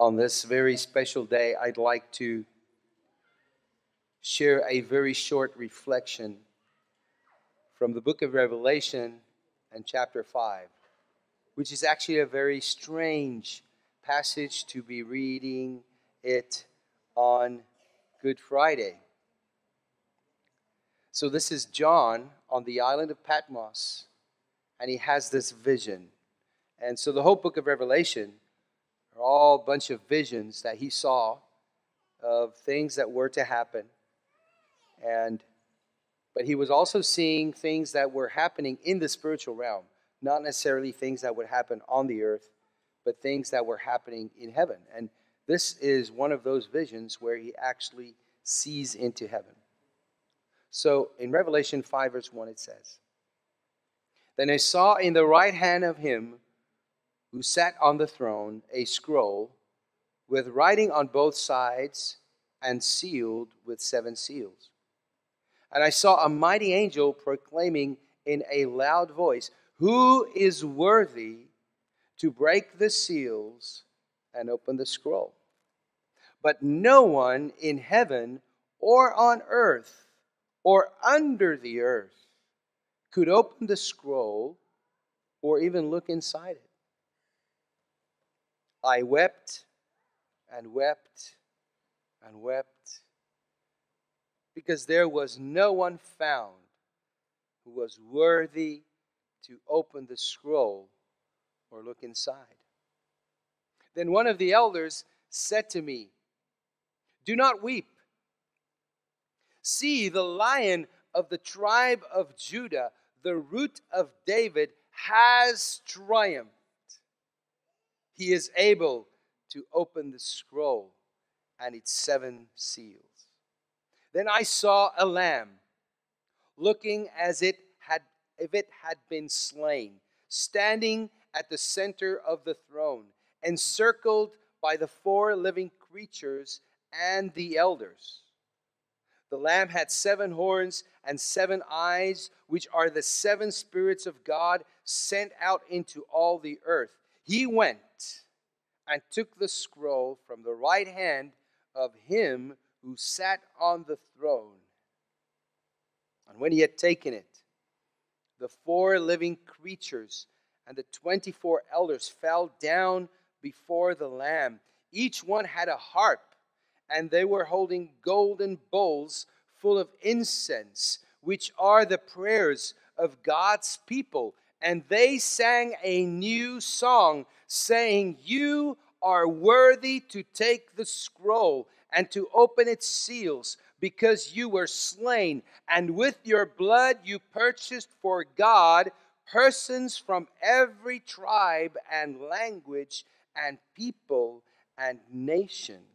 On this very special day, I'd like to share a very short reflection from the book of Revelation and chapter 5, which is actually a very strange passage to be reading it on Good Friday. So, this is John on the island of Patmos, and he has this vision. And so, the whole book of Revelation are all a bunch of visions that he saw of things that were to happen. But he was also seeing things that were happening in the spiritual realm, not necessarily things that would happen on the earth, but things that were happening in heaven. And this is one of those visions where he actually sees into heaven. So in Revelation 5, verse 1, it says, "Then I saw in the right hand of him who sat on the throne a scroll with writing on both sides and sealed with 7 seals. And I saw a mighty angel proclaiming in a loud voice, 'Who is worthy to break the seals and open the scroll?' But no one in heaven or on earth or under the earth could open the scroll or even look inside it. I wept and wept and wept, because there was no one found who was worthy to open the scroll or look inside. Then one of the elders said to me, 'Do not weep. See, the Lion of the tribe of Judah, the Root of David, has triumphed. He is able to open the scroll and its 7 seals.' Then I saw a lamb, looking as if it had been slain, standing at the center of the throne, encircled by the 4 living creatures and the elders. The Lamb had 7 horns and 7 eyes, which are the 7 spirits of God sent out into all the earth. He went and took the scroll from the right hand of him who sat on the throne. And when he had taken it, the 4 living creatures and the 24 elders fell down before the Lamb. Each one had a harp, and they were holding golden bowls full of incense, which are the prayers of God's people. And they sang a new song, saying, 'You are worthy to take the scroll and to open its seals, because you were slain, and with your blood you purchased for God persons from every tribe and language and people and nation.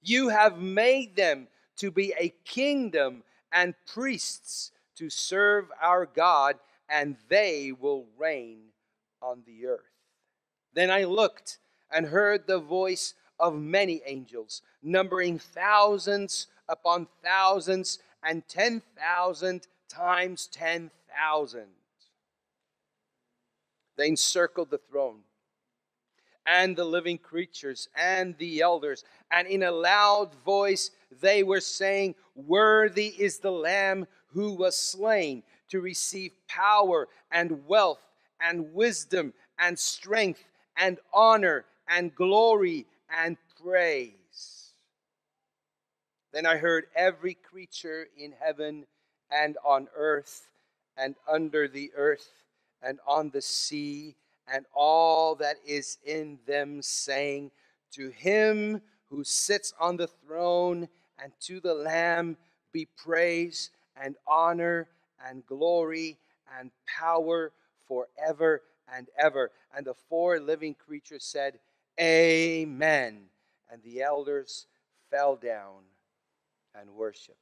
You have made them to be a kingdom and priests to serve our God, and they will reign on the earth.' Then I looked and heard the voice of many angels, numbering thousands upon thousands and 10,000 times 10,000. They encircled the throne and the living creatures and the elders, and in a loud voice they were saying, 'Worthy is the Lamb who was slain to receive power and wealth and wisdom and strength and honor and glory and praise.' Then I heard every creature in heaven and on earth and under the earth and on the sea and all that is in them saying, 'To him who sits on the throne and to the Lamb be praise and honor and glory and power forever and ever.' And the 4 living creatures said, 'Amen.' And the elders fell down and worshiped."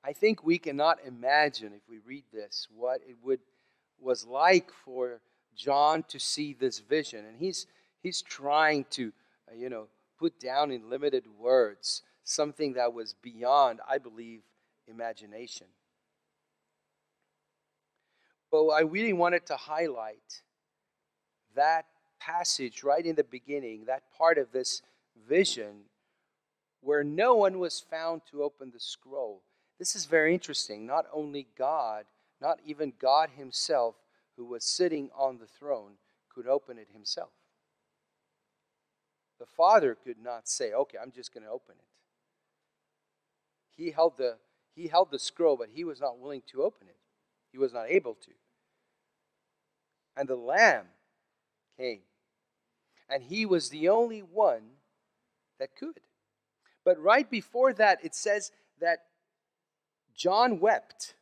I think we cannot imagine, if we read this, what it was like for John to see this vision. And he's trying to, put down in limited words something that was beyond, I believe, imagination. But I really wanted to highlight that passage right in the beginning, that part of this vision where no one was found to open the scroll. This is very interesting. Not only God, not even God himself, who was sitting on the throne, could open it himself. The Father could not say, okay, I'm just going to open it. He held the scroll, but he was not willing to open it. He was not able to. And the Lamb came. And he was the only one that could. But right before that, it says that John wept.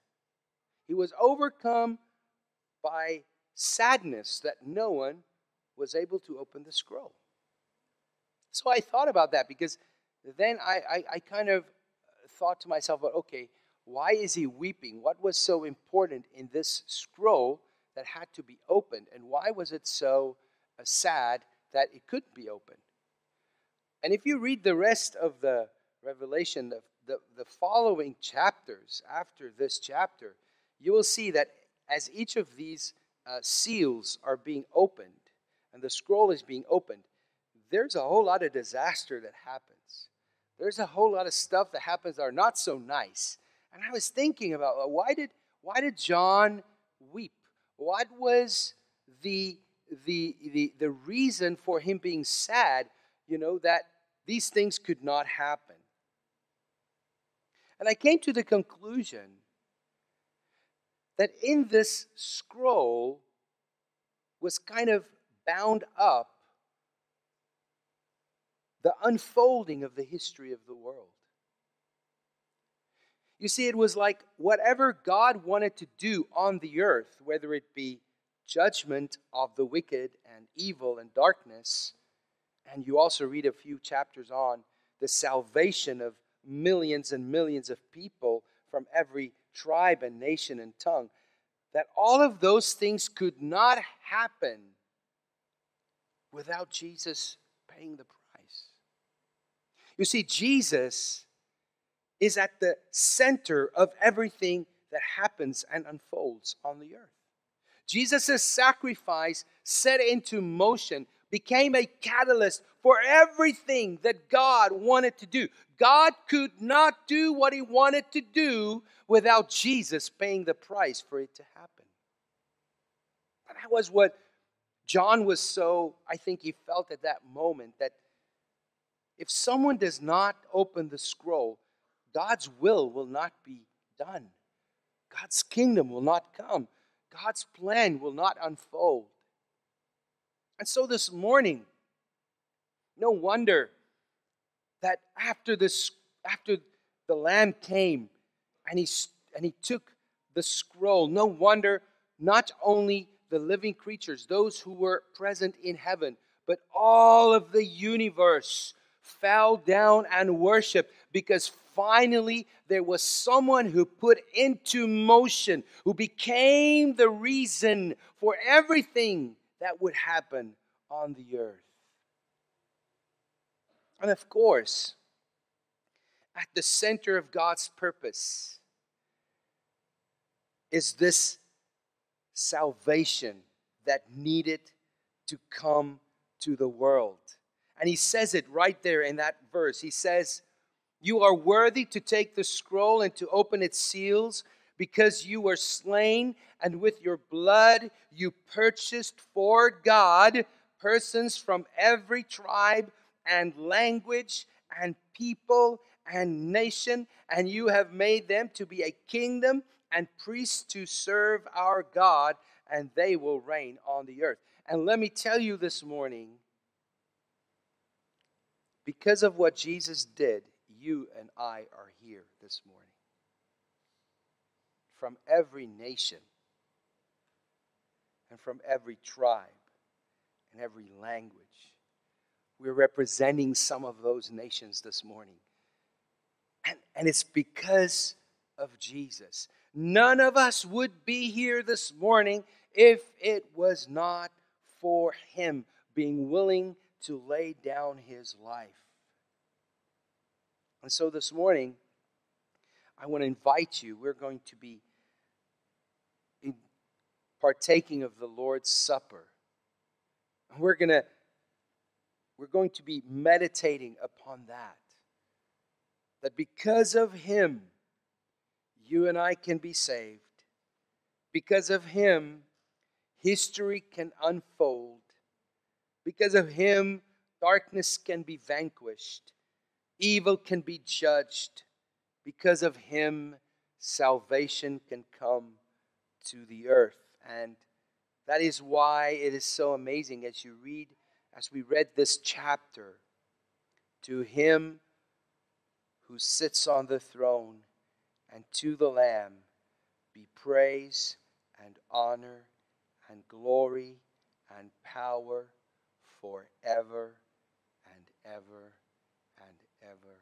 He was overcome by sadness that no one was able to open the scroll. So I thought about that, because then I kind of thought to myself, well, okay, why is he weeping? What was so important in this scroll that had to be opened? And why was it so sad that it couldn't be opened? And if you read the rest of the Revelation, the following chapters after this chapter, you will see that as each of these seals are being opened and the scroll is being opened, there's a whole lot of disaster that happens. There's a whole lot of stuff that happens that are not so nice. And I was thinking about, why did John weep? What was the reason for him being sad, that these things could not happen? And I came to the conclusion that in this scroll was kind of bound up the unfolding of the history of the world. You see, it was like whatever God wanted to do on the earth, whether it be judgment of the wicked and evil and darkness, and you also read a few chapters on the salvation of millions and millions of people from every tribe and nation and tongue, that all of those things could not happen without Jesus paying the price. You see, Jesus is at the center of everything that happens and unfolds on the earth. Jesus' sacrifice set into motion, became a catalyst for everything that God wanted to do. God could not do what he wanted to do without Jesus paying the price for it to happen. And that was what John was so, I think he felt at that moment, that if someone does not open the scroll, God's will not be done. God's kingdom will not come. God's plan will not unfold. And so this morning, no wonder that after the Lamb came and he took the scroll, no wonder not only the living creatures, those who were present in heaven, but all of the universe fell down and worshiped, because finally there was someone who put into motion, who became the reason for everything that would happen on the earth. And of course, at the center of God's purpose is this salvation that needed to come to the world. And he says it right there in that verse. He says, "You are worthy to take the scroll and to open its seals, because you were slain, and with your blood you purchased for God persons from every tribe and language and people and nation, and you have made them to be a kingdom and priests to serve our God, and they will reign on the earth." And let me tell you this morning, because of what Jesus did, you and I are here this morning. From every nation and from every tribe and every language. We're representing some of those nations this morning. And it's because of Jesus. None of us would be here this morning if it was not for him being willing to lay down his life. And so this morning, I want to invite you. We're going to be partaking of the Lord's Supper. We're going to be meditating upon that. That because of him, you and I can be saved. Because of him, history can unfold. Because of him, darkness can be vanquished. Evil can be judged. Because of him, salvation can come to the earth. And that is why it is so amazing as we read this chapter. To him who sits on the throne and to the Lamb be praise and honor and glory and power forever and ever and ever.